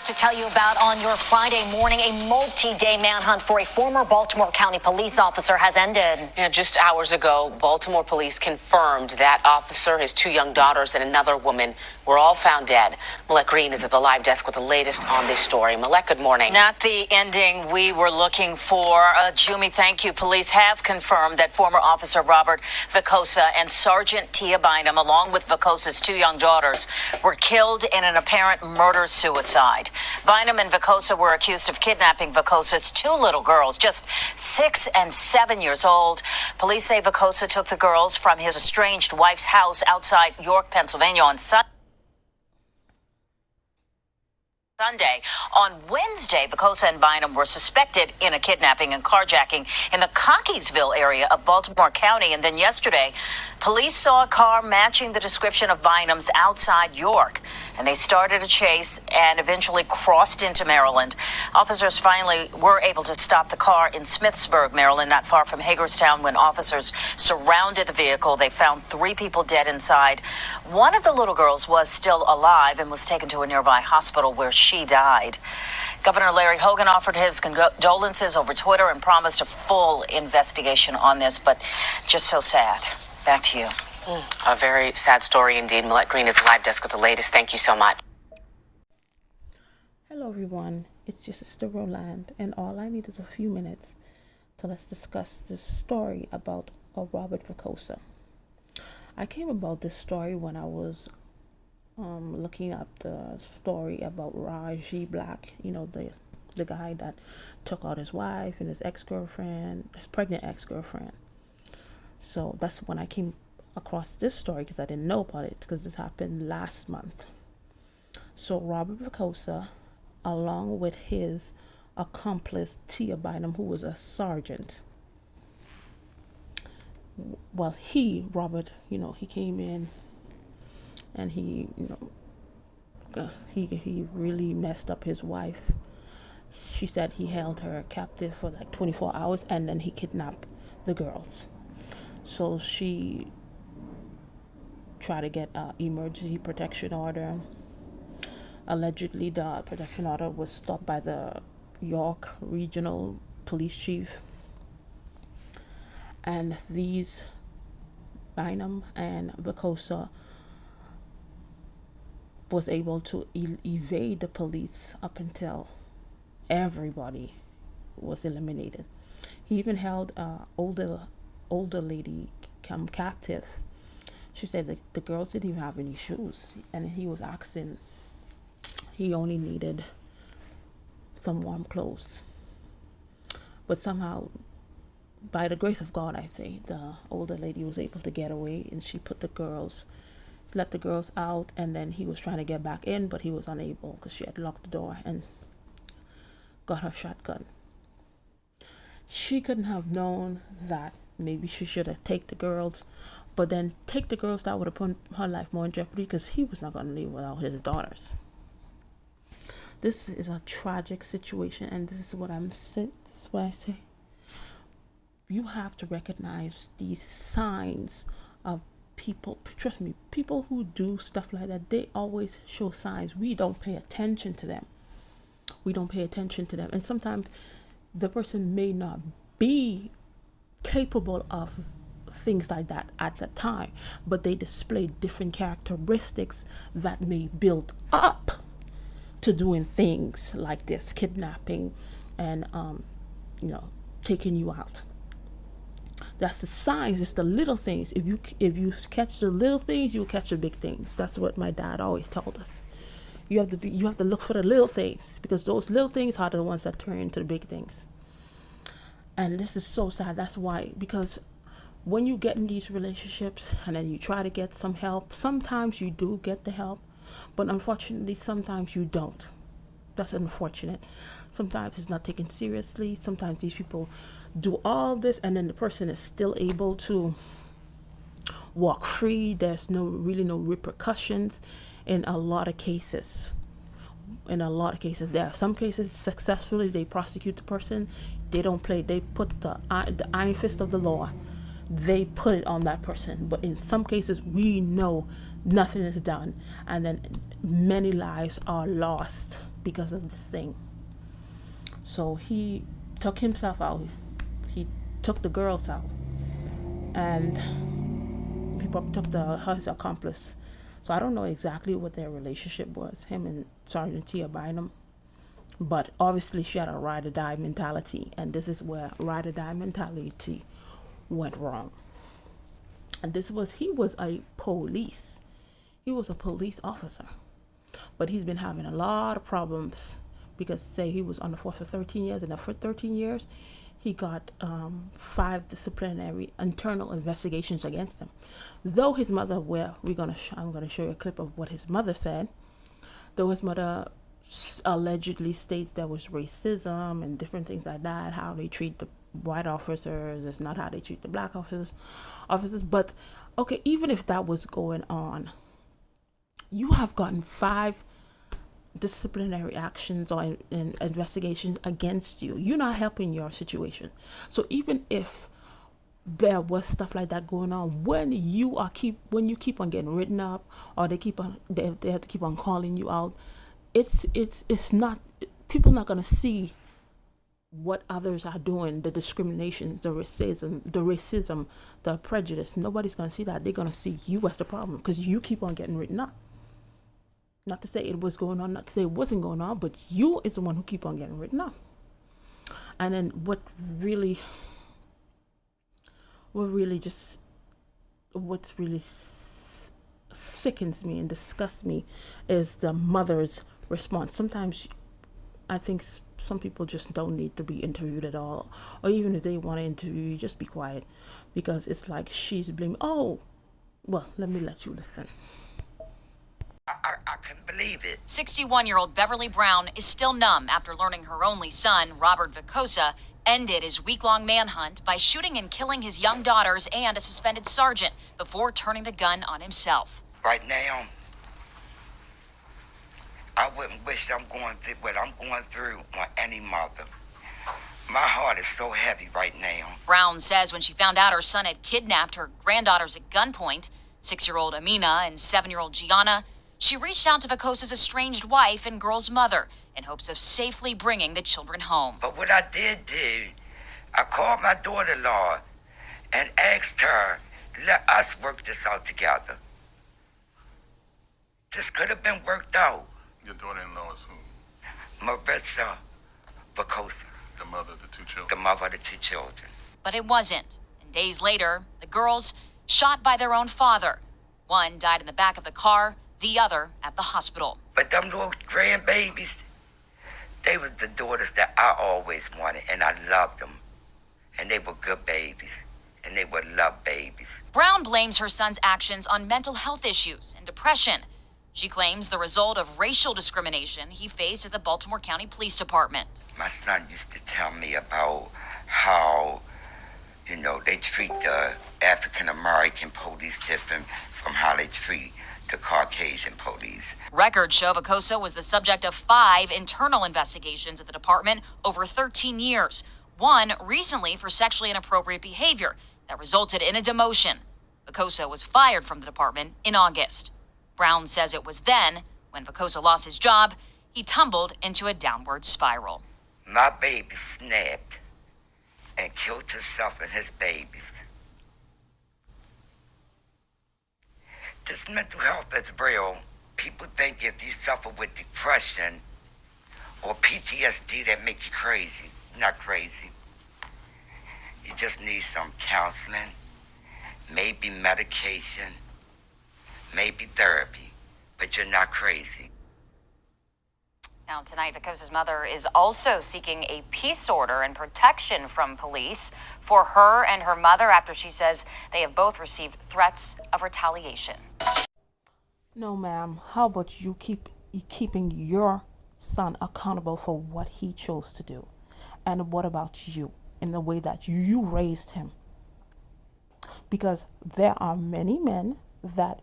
to tell you about on your Friday morning. A multi-day manhunt for a former Baltimore County police officer has ended. Yeah, just hours ago, Baltimore police confirmed that officer, his two young daughters, and another woman were all found dead. Millette Green is at the live desk with the latest on this story. Millette, good morning. Not the ending we were looking for. Jumi, thank you. Police have confirmed that former officer Robert Vicosa and Sergeant Tia Bynum, along with Vicosa's two young daughters, were killed in an apparent murder-suicide. Bynum and Vicosa were accused of kidnapping Vicosa's two little girls, just 6 and 7 years old. Police say Vicosa took the girls from his estranged wife's house outside York, Pennsylvania on Sunday. On Wednesday, Vicosa and Bynum were suspected in a kidnapping and carjacking in the Cockeysville area of Baltimore County. And then yesterday, police saw a car matching the description of Bynum's outside York. And they started a chase and eventually crossed into Maryland. Officers finally were able to stop the car in Smithsburg, Maryland, not far from Hagerstown. When officers surrounded the vehicle, they found 3 people dead inside. One of the little girls was still alive and was taken to a nearby hospital where she died. Governor Larry Hogan offered his condolences over Twitter and promised a full investigation on this, but just so sad. Back to you. A very sad story indeed. Millette Green at the live desk with the latest. Thank you so much. Hello everyone, it's your sister Roland, and all I need is a few minutes to let's discuss this story about Robert Vicosa. I came about this story when I was looking up the story about Raji Black, you know, the guy that took out his wife and his ex-girlfriend, his pregnant ex-girlfriend. So that's when I came across this story, because I didn't know about it, because this happened last month. So Robert Vicosa, along with his accomplice Tia Bynum, who was a sergeant, well, Robert, he came in and he really messed up his wife. She said he held her captive for like 24 hours and then he kidnapped the girls. So she tried to get an emergency protection order. Allegedly, the protection order was stopped by the York Regional Police Chief. And these Bynum and Vicosa was able to evade the police up until everybody was eliminated. He even held an older lady captive. She said that the girls didn't even have any shoes, and he was asking, he only needed some warm clothes. But somehow, by the grace of God, I say, the older lady was able to get away, and she let the girls out, and then he was trying to get back in, but he was unable because she had locked the door and got her shotgun. She couldn't have known that maybe she should have taken the girls, but then take the girls, that would have put her life more in jeopardy, because he was not going to leave without his daughters. This is a tragic situation, and this is what I say. You have to recognize these signs of people. Trust me, people who do stuff like that, they always show signs. We don't pay attention to them. And sometimes the person may not be capable of things like that at the time, but they display different characteristics that may build up to doing things like this, kidnapping and taking you out. That's the signs. It's the little things. If you catch the little things, you'll catch the big things. That's what my dad always told us. You have to look for the little things, because those little things are the ones that turn into the big things. And this is so sad. That's why, because when you get in these relationships and then you try to get some help, sometimes you do get the help, but unfortunately sometimes you don't. That's unfortunate. Sometimes it's not taken seriously. Sometimes these people do all this and then the person is still able to walk free. There's no repercussions in a lot of cases. There are some cases successfully they prosecute the person. They don't play. They put the iron fist of the law. They put it on that person. But in some cases, we know nothing is done, and then many lives are lost because of this thing. So he took himself out. He took the girls out, and he probably took his accomplice. So I don't know exactly what their relationship was, him and Sergeant Tia Bynum. But obviously she had a ride or die mentality, and this is where ride or die mentality went wrong. And he was a police. He was a police officer. But he's been having a lot of problems because, say, he was on the force for 13 years, and for 13 years, he got 5 disciplinary internal investigations against him. Though his mother, I'm gonna show you a clip of what his mother said. Though his mother allegedly states there was racism and different things like that, how they treat the white officers, it's not how they treat the black officers. But okay, even if that was going on, you have gotten 5 disciplinary actions or investigations against you. You're not helping your situation. So even if there was stuff like that going on, when you keep on getting written up, or they have to keep on calling you out, it's not, people not gonna see what others are doing, the discrimination, the racism, the prejudice. Nobody's gonna see that. They're gonna see you as the problem because you keep on getting written up. Not to say it was going on, not to say it wasn't going on, but you is the one who keep on getting written up. And then what really sickens me and disgusts me is the mother's response. Sometimes I think some people just don't need to be interviewed at all, or even if they want to interview you, just be quiet, because it's like she's blaming. Oh, well, let me let you listen. I couldn't believe it. 61-year-old Beverly Brown is still numb after learning her only son, Robert Vicosa, ended his week-long manhunt by shooting and killing his young daughters and a suspended sergeant before turning the gun on himself. Right now, I wouldn't wish I'm going through what I'm going through on any mother. My heart is so heavy right now. Brown says when she found out her son had kidnapped her granddaughters at gunpoint, 6-year-old Amina and 7-year-old Gianna, she reached out to Vicosa's estranged wife and girl's mother in hopes of safely bringing the children home. But what I did do, I called my daughter-in-law and asked her, let us work this out together. This could have been worked out. Your daughter-in-law is who? Marissa Vicosa. The mother of the 2 children. The mother of the 2 children. But it wasn't. And days later, the girls shot by their own father. One died in the back of the car, the other at the hospital. But them little grandbabies, they was the daughters that I always wanted, and I loved them. And they were good babies, and they were love babies. Brown blames her son's actions on mental health issues and depression. She claims the result of racial discrimination he faced at the Baltimore County Police Department. My son used to tell me about how, they treat the African-American police different from how they treat the Caucasian police. Records show Vicosa was the subject of 5 internal investigations at the department over 13 years. One recently for sexually inappropriate behavior that resulted in a demotion. Vicosa was fired from the department in August. Brown says it was then, when Vicosa lost his job, he tumbled into a downward spiral. My baby snapped and killed himself and his babies. This mental health is real. People think if you suffer with depression or PTSD, that make you crazy. You're not crazy. You just need some counseling, maybe medication, maybe therapy, but you're not crazy. Now, tonight, Vicosa's mother is also seeking a peace order and protection from police for her and her mother after she says they have both received threats of retaliation. No, ma'am. How about you keeping your son accountable for what he chose to do? And what about you in the way that you raised him? Because there are many men that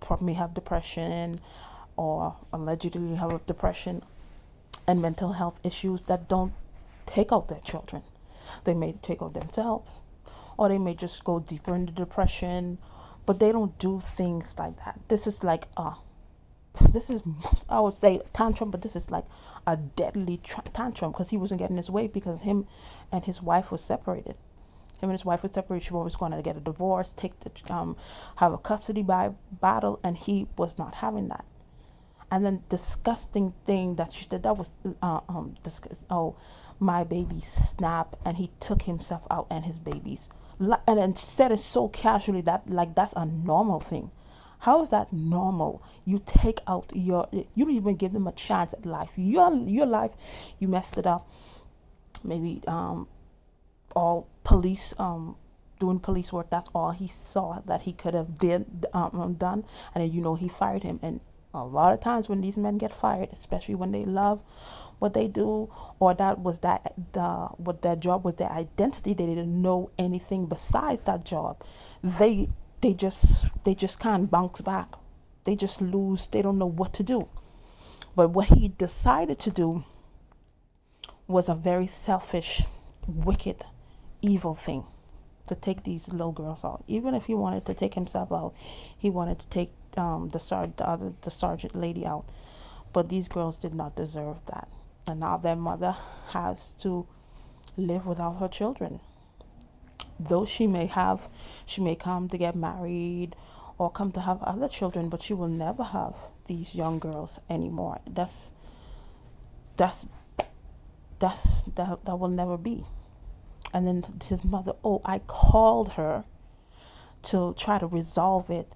probably have depression or allegedly have depression and mental health issues that don't take out their children. They may take out themselves, or they may just go deeper into depression, but they don't do things like that. This is like a this is, I would say tantrum, but this is like a deadly tantrum, because he wasn't getting his way, because him and his wife was separated. Him and his wife was separated. She was going to get a divorce, have a custody battle, and he was not having that. And then disgusting thing that she said, that was my baby snapped, and he took himself out and his babies, and then said it so casually that like that's a normal thing. How is that normal? You take out you don't even give them a chance at life. Your life, you messed it up. Maybe all police doing police work, that's all he saw that he could have done, and then he fired him. And a lot of times when these men get fired, especially when they love what they do, or what their job was, their identity, they didn't know anything besides that job, they just can't bounce back. They just lose. They don't know what to do. But what he decided to do was a very selfish, wicked, evil thing, to take these little girls out. Even if he wanted to take himself out, he wanted to take the sergeant lady out. But these girls did not deserve that, and now their mother has to live without her children. Though she may come to get married or come to have other children, but she will never have these young girls anymore. That will never be. And then his mother, I called her to try to resolve it,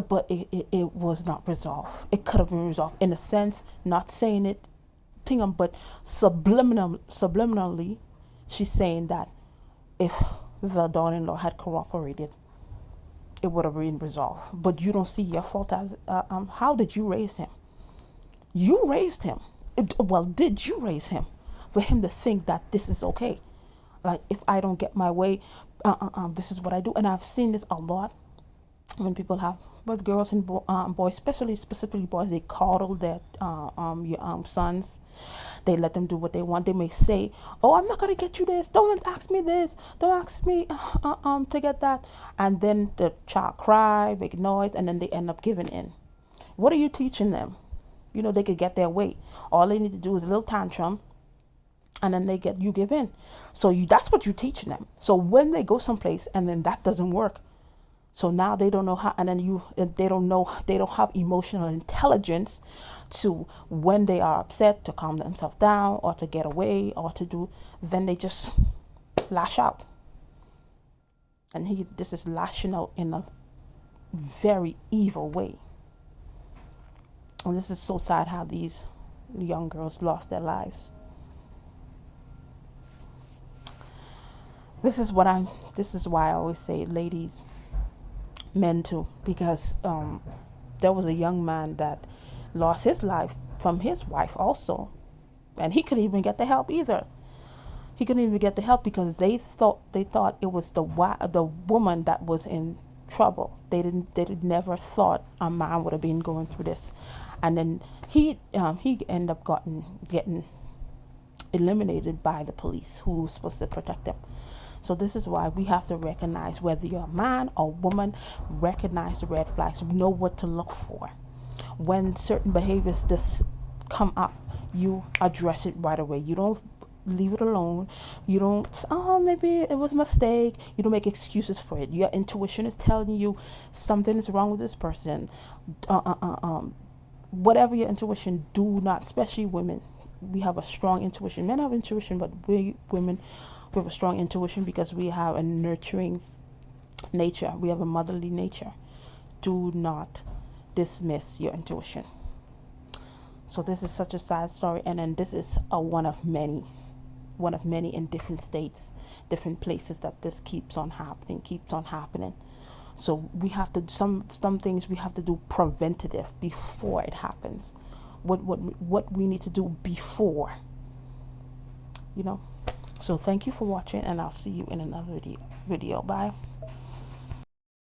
but it was not resolved. It could have been resolved, in a sense, not saying it to him, but subliminally, she's saying that if the daughter-in-law had cooperated, it would have been resolved. But you don't see your fault as how did you raise him? You raised him. Did you raise him for him to think that this is okay? Like, if I don't get my way, this is what I do. And I've seen this a lot when people have, with girls and boys, specifically boys, they coddle their sons. They let them do what they want. They may say, I'm not going to get you this. Don't ask me this. Don't ask me to get that. And then the child cry, make noise, and then they end up giving in. What are you teaching them? They could get their way. All they need to do is a little tantrum, and then you give in. So that's what you're teaching them. So when they go someplace and then that doesn't work, so now they don't know how, and then they don't have emotional intelligence to, when they are upset, to calm themselves down or to get away or to do, then they just lash out. And this is lashing out in a very evil way. And this is so sad how these young girls lost their lives. This is why I always say, ladies, men too, because there was a young man that lost his life from his wife also, and he couldn't even get the help either. He couldn't even get the help because they thought it was the woman that was in trouble. They never thought a man would have been going through this, and then he ended up getting eliminated by the police who was supposed to protect him. So this is why we have to recognize, whether you're a man or woman, recognize the red flags. Know what to look for. When certain behaviors just come up, you address it right away. You don't leave it alone. You don't, maybe it was a mistake. You don't make excuses for it. Your intuition is telling you something is wrong with this person. Whatever your intuition, do not, especially women. We have a strong intuition. Men have intuition, but women, we have a strong intuition because we have a nurturing nature. We have a motherly nature. Do not dismiss your intuition. So this is such a sad story, and then this is one of many in different states, different places that this keeps on happening. So we have to, some things we have to do preventative before it happens. What we need to do before, So thank you for watching, and I'll see you in another video. Bye.